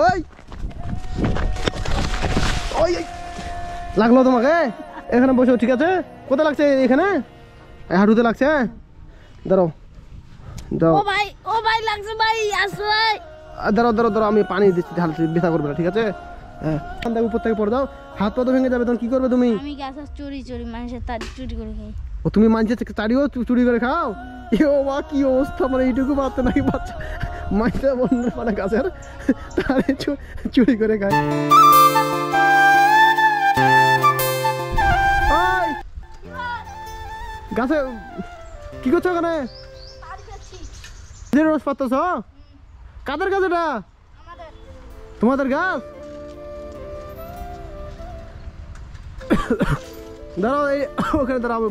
ওই ওই লাগলো তোমাকে এখানে বসো ঠিক আছে কোথায় লাগছে এখানে হাঁটুতে লাগছে দাঁড়াও দাও ও ভাই লাগছে ভাই আসো ভাই দাঁড়াও দাঁড়াও দাঁড়াও আমি পানি দিচ্ছি ঢালছি ব্যথা করবে না ঠিক আছে হ্যাঁ উপর থেকে পড়ে দাও হাত পা তো ভেঙে যাবে তখন কি করবে তুমি আমি গাছ চুরি মানুষের তার চুরি করে খাই ও তুমি মানুষের তাড়িও চুরি করে খাও ও মা কি অবস্থা মানে এইটুকু বাচ্চা নাকি বাচ্চা মাইটা বন্ধ মানে গাছের তারে চুরি করে খায় গাছে কি করছো ওখানে রোজ পাচ্ছ কাদের গাছ এটা তোমাদের গাছ দাঁড়াও এই ওখানে দাঁড়াও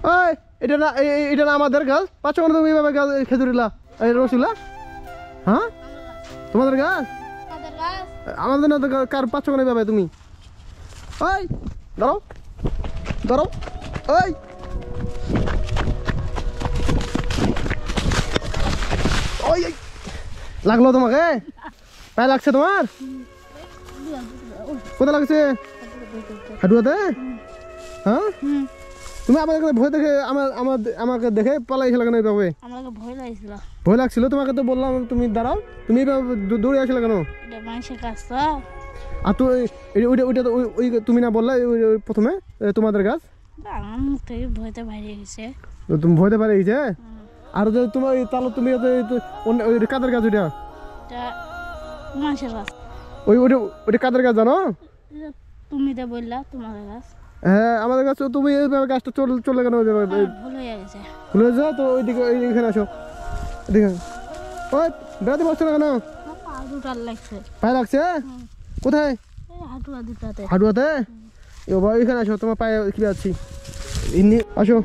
ওই এটা না আমাদের গাছ পাচ্ছ কেন তুমি এইভাবে গাছ খেজুরিলা এই রসিলা হ্যাঁ তোমাদের গাছ আমাদের না কার পাচ্ছ কেন এইভাবে তুমি ওই দাঁড়াও দাঁড়াও ওই ওই লাগলো তোমাকে পায়ে লাগছে তোমার কোথায় লাগছে হাঁটুয়াতে হ্যাঁ তুমি আমাকে ভয় দেখে আমাকে দেখে পালাইছিল কেন এইভাবে ভয় লাগছিল তোমাকে তো বললাম তুমি দাঁড়াও তুমি এইভাবে দৌড়ে আসলে কেন আর তুই ওইটা তো ওই তুমি না বললা প্রথমে তোমাদের গাছ ভয়তে বাইরে গেছে তুমি ভয়তে বাইরে গেছে আর তোমার তাহলে তুমি কাদের গাছ ওইটা ওইটা কাদের গাছ জানো তুমি তো বললা তোমাদের গাছ হ্যাঁ আমাদের গাছ তুমি এইভাবে গাছটা চলে কেন ভুল হয়ে গেছে ভুল হয়ে যাও তো ওইদিকে এইখানে আসো এদিকে ওই বেড়াতে বসছো না কেন পায়ে লাগছে কোথায় হাঁটুয়াতে এখানে আসো তোমার পায়ে কি আছি আসো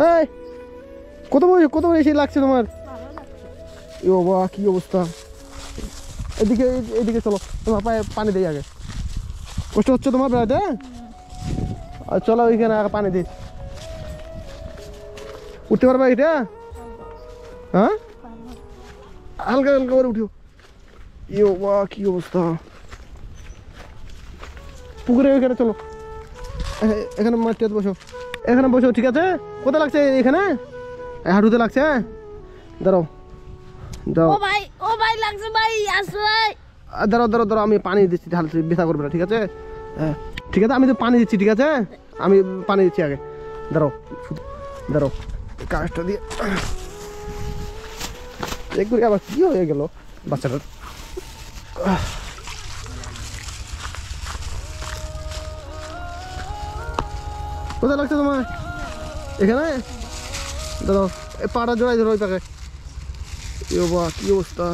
এই কত বেশি লাগছে তোমার ও বাবা কি অবস্থা এদিকে চলো তোমার পায়ে পানি দেই আগে কষ্ট হচ্ছে তোমার বেড়াতে চলো ওইখানে আগে পানি দিই উঠতে পারবা এটা হ্যাঁ হালকা হালকা করে উঠিও ইয়ে বাবা কি অবস্থা পুকুরে ওইখানে চলো এখানে মাটিতে বসো এখানে বসো ঠিক আছে কোথায় লাগছে এখানে হাঁটুতে লাগছে দাঁড়াও দাও ও ভাই লাগছে ভাই আসো ভাই দাঁড়াও আমি পানি দিচ্ছি ঢালছি ব্যথা করবে না ঠিক আছে হ্যাঁ ঠিক আছে আমি তো পানি দিচ্ছি ঠিক আছে আমি পানি দিচ্ছি আগে দাঁড়াও কাজটা দিয়ে একটু আবার কি হয়ে গেল বাচ্চাটার কোথায় লাগছে তোমার এখানে দাঁড়াও এই পাটা জোড়াই ধরো ওই পাকে বাবা কি অবস্থা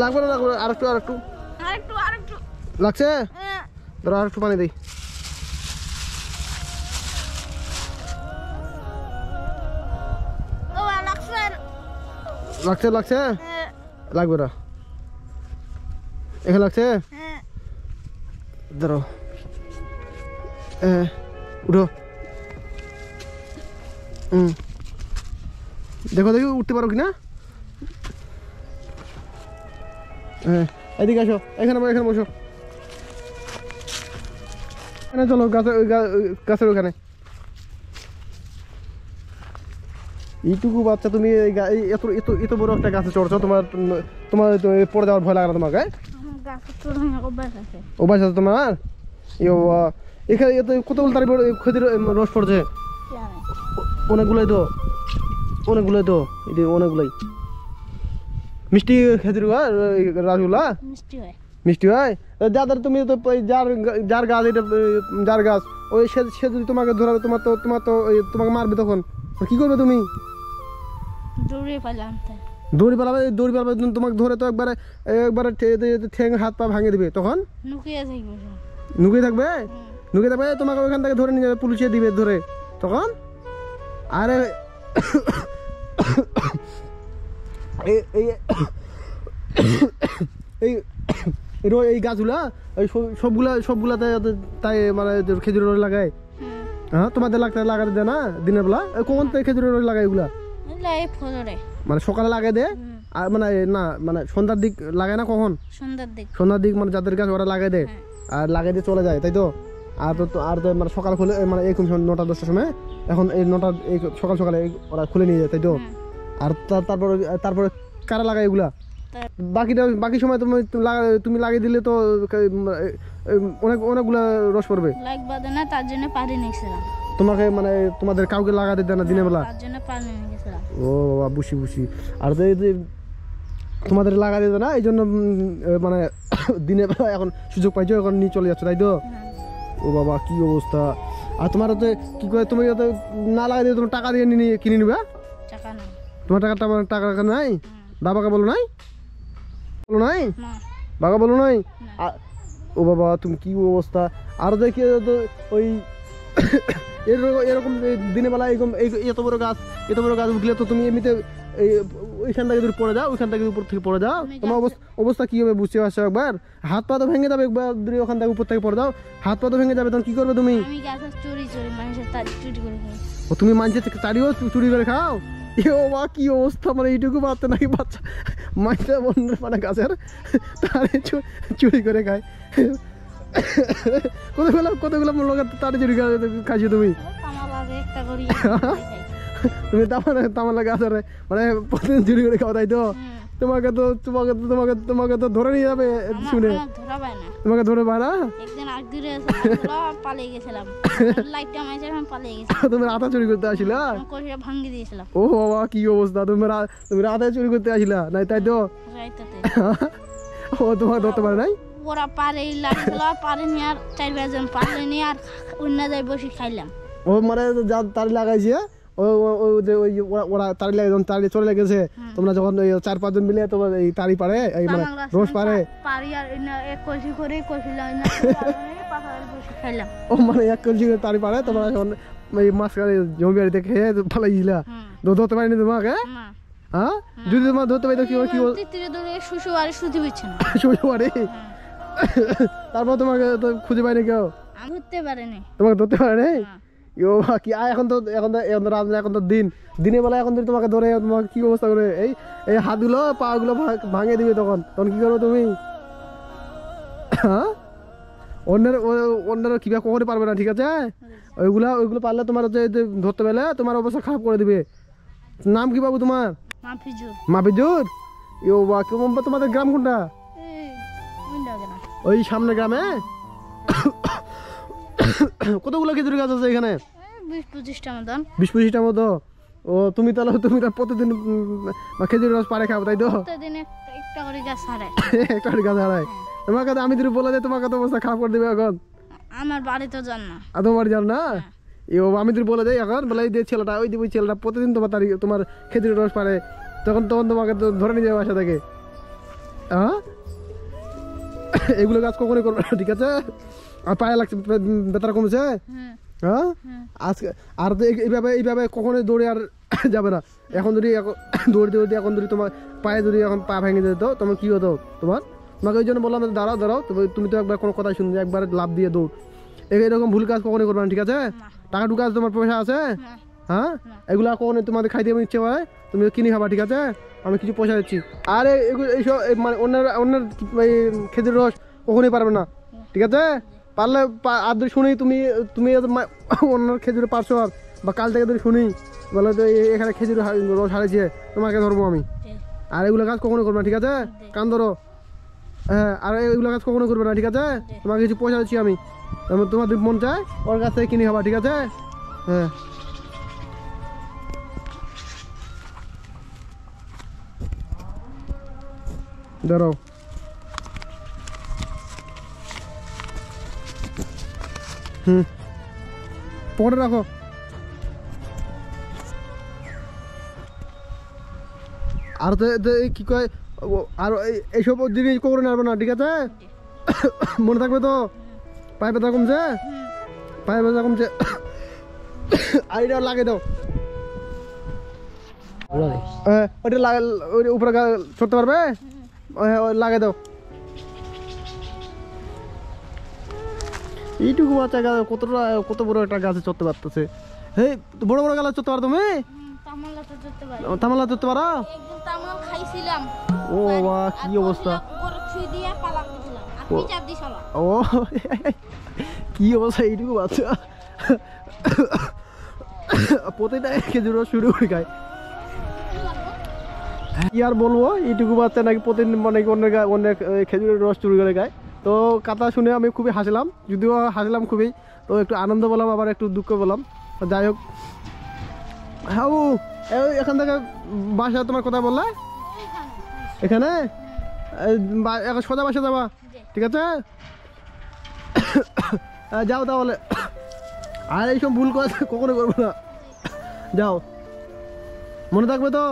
লাগবে না আরেকটু লাগছে ধরো আরেকটু পানি দিই লাগছে লাগবে না এখানে লাগছে ধরো উঠো দেখো উঠতে পারো কিনা হ্যাঁ এদিকে আসো এখানে বসো এখানে চলো গাছের ওখানে এইটুকু বাচ্চা তুমি এত বড় একটা গাছে চড়ছো তোমার পড়ে যাওয়ার ভয় লাগে না তোমাকে অভ্যাস আছে তোমার এখানে কতগুলো তার ক্ষতির রস পড়ছে অনেকগুলোই তো অনেকগুলোই মিষ্টি খেজুর রাসগুলা মিষ্টি হয় যাদের তুমি তো যার গাছ এটা যার গাছ ওই সে যদি তোমাকে ধরাবে তোমার তো তোমাকে মারবে তখন কি করবে তুমি দৌড়ি পালাবে তোমাকে ধরে তো একবারে ঠ্যাং হাত পা ভাঙে দিবে তখন নুকিয়ে থাকবে তোমাকে ওইখান থেকে ধরে নিয়ে যাবে পুলিশে দিবে ধরে তখন আরে এই গাছগুলা সবগুলাতে তাই মানে খেজুর রস লাগায় হ্যাঁ তোমাদের লাগাতে দেয় না দিনের বেলা কোন খেজুরের রস লাগায় এগুলা এই ফজরে মানে সকালে লাগাই দে আর মানে না মানে সন্ধ্যার দিক লাগায় না কখন সন্ধ্যার দিক মানে যাদের কাছে ওরা লাগাই দেয় আর লাগাই দিয়ে চলে যায় তাই তো আর তো মানে সকাল খুলে মানে এরকম 9টা-10টার সময় এখন এই 9টা সকাল সকালে ওরা খুলে নিয়ে যায় তাই তো আর তারপরে কারা লাগায় এগুলা বাকি সময় তুমি লাগিয়ে দিলে তো অনেকগুলা রস পড়বে লাগবে না তার জন্য পানি নিয়েছিলাম তোমাকে মানে তোমাদের কাউকে লাগাতে দেয় না দিনের বেলা তার জন্য পানি নিয়ে গেছিলাম ও বাবা বুঝি আর তো এই যে তোমাদের লাগা দিত না এই জন্য মানে দিনের বেলা এখন সুযোগ পাইছো এখন নিয়ে চলে যাচ্ছ তাই তো ও বাবা কি অবস্থা আর তোমার তো কি করে তুমি না লাগাই দিয়ে তোমার টাকা দিয়ে কিনে নিবে টাকা নাই তোমার টাকা নাই বাবাকে বলো নাই বাবা বলো নাই ও বাবা তুমি কি অবস্থা আর দেখি তো ওই এরকম দিনের বেলা এরকম এত বড় গাছ উঠলে তো তুমি এমনিতে ওইখান থেকে যদি পড়ে যাও ওইখান থেকে উপর থেকে পড়ে যাও তোমার অবস্থা কি হবে বুঝতে পারছো একবার হাত পা তো ভেঙে যাবে একবার যদি ওখান থেকে উপর থেকে পড়ে যাও হাত পা তো ভেঙে যাবে তখন কি করবে তুমি তুমি মানুষের চারিও চুরি করে খাও ও বা কি অবস্থা মানে এইটুকু বাচ্চা নাকি বাচ্চা মাইটা বন্ধুর মানে গাছের তারে চুরি করে খায় কতগুলো লোক তারে চুরি করে খাইছো তুমি তুমি তামালা গাছের মানে প্রতিদিন চুরি করে খাও তাই তো তোমাকে তো ধরে নিয়ে যাবে শুনে তোমাকে ধরে পায় না তুমি রাতা চুরি করতে আসিলা ও বাবা কি অবস্থা তুমি রাতে চুরি করতে আসিলা নাই তাই তো ও তোমাকে ধরতে পারে নাই ওরা পারে পারেনি আর 4-5 জন পারেনি আর অন্য যাই বসে খাইলাম ও মানে যা তারি লাগাইছে ওরা তারি লাগে যখন তারি চলে লেগেছে তোমরা যখন 4-5 জন মিলে তোমার এই তারি পারে এই মানে রোজ পারে ও মানে 1 কলসি করে তারি পারে তোমরা যখন মাঝখানে জমি বাড়িতে খেয়ে পালাইছিলা ধরতে পারিনি তোমাকে হ্যাঁ যদি তোমার ধরতে পারি কি শ্বশুরবাড়ি তারপর তোমাকে তো খুঁজে পাইনি কেউ তোমাকে ধরতে পারেনি কি এখন তো দিনের বেলা এখন তোমাকে ধরে তোমাকে কি অবস্থা করে এই হাতগুলো পা গুলো ভাঙে দিবে তখন কি করবে তুমি হ্যাঁ অন্যের কিবা কখনই পারবে না ঠিক আছে ওইগুলো পারলে তোমার ধরতে পেলে তোমার অবস্থা খারাপ করে দিবে নাম কি বাবু তোমার মাফিজুর তোমাদের গ্রাম কোনটা ওই সামনে গ্রামে কতগুলো খেজুর গাছ আছে এখানে 20-25টা মতো ও তুমি তাহলে প্রতিদিন খেজুর রস পারে খাবো তাই তো একটা করে গাছ হারায় তোমাকে আমি যদি বলে যাই তোমাকে তো অবস্থা খারাপ করে দিবে এখন আমার বাড়ি তো জান না তোমার বাড়ি জান না আমি যদি বলে যাই এখন বলে যে ছেলেটা ওই ছেলেটা প্রতিদিন তোমার খেজুর রস পারে তখন তোমাকে তো ধরে নিয়ে যাবে বাসা থেকে হ্যাঁ এগুলো কাজ কখনই করবে না ঠিক আছে আর পায়ে লাগছে ব্যথা কমেছে হ্যাঁ আজকে আর তো এইভাবে কখনোই দৌড়ে আর যাবে না এখন যদি দৌড়তে এখন যদি তোমার পায়ে যদি এখন পা ভেঙে যেত তখন কি হতো তোমাকে ওই জন্য বললাম দাঁড়াও তুমি তো একবার কোনো কথা শুনবে একবার লাভ দিয়ে দৌড় এরকম ভুল কাজ কখনোই করবে না ঠিক আছে টাকা টুকা তোমার পয়সা আছে হ্যাঁ এগুলা কখনোই তোমাদের খাইতে ইচ্ছে হয় তুমি কিনে খাবা ঠিক আছে আমি কিছু পয়সা দিচ্ছি আর এইসব মানে অন্যের খেজুর রস কখনোই পারবে না ঠিক আছে পারলে আর যদি শুনি তুমি অন্য খেজুরে পারছো বা কাল থেকে যদি শুনি বলে তো এখানে খেজুর রস হারিয়েছে তোমাকে ধরবো আমি আর এগুলো কাজ কখনো করবে না ঠিক আছে কান ধরো হ্যাঁ আর এগুলো কাজ কখনো করবে না ঠিক আছে তোমাকে কিছু পয়সা দিচ্ছি আমি তোমার মন চায় ওর কাছ থেকে কিনে খাবা ঠিক আছে হ্যাঁ দাঁড়াও পকেটে রাখো আর তো কি কয় আর এইসব জিনিস কখনো নেবে না ঠিক আছে মনে থাকবে তো পায়ে ব্যথা কমছে আর এটা লাগিয়ে দাও ওইটা উপরে চড়তে পারবে লাগিয়ে দাও এইটুকু বাচ্চা গাছ কত বড় একটা গাছে চড়তে পারতেছে। এই বড় বড় গাছ চড়তে পারো তুমি? তামালাতে যেতে পারি। তামালা চড়তে পারো? একদিন তামাল খাইছিলাম। ও বাহ, কি অবস্থা! গরু ছুঁই দিয়ে পালা দিছিলাম। আর তুই চাপ দিছ না। ও কি অবস্থা এইটুকু বাচ্চা! প্রতিটা খেজুর রস শুরু করে খায়। কি আর বলবো, এইটুকু বাচ্চা নাকি প্রতিদিন মানে অনেক খেজুরের রস চুরি করে খায়। তো কথা শুনে আমি খুবই হাসলাম, যদিও হাসলাম খুবই, তো একটু আনন্দ বললাম আবার একটু দুঃখ বললাম। যাই হোক, হ্যাঁ এখান থেকে বাসা তোমার কথা বললে এখানে এখন সোজা বাসা যাবা? ঠিক আছে, যাও তাহলে। আর এইসব ভুল করে কখনো করবো না, যাও, মনে থাকবে তো?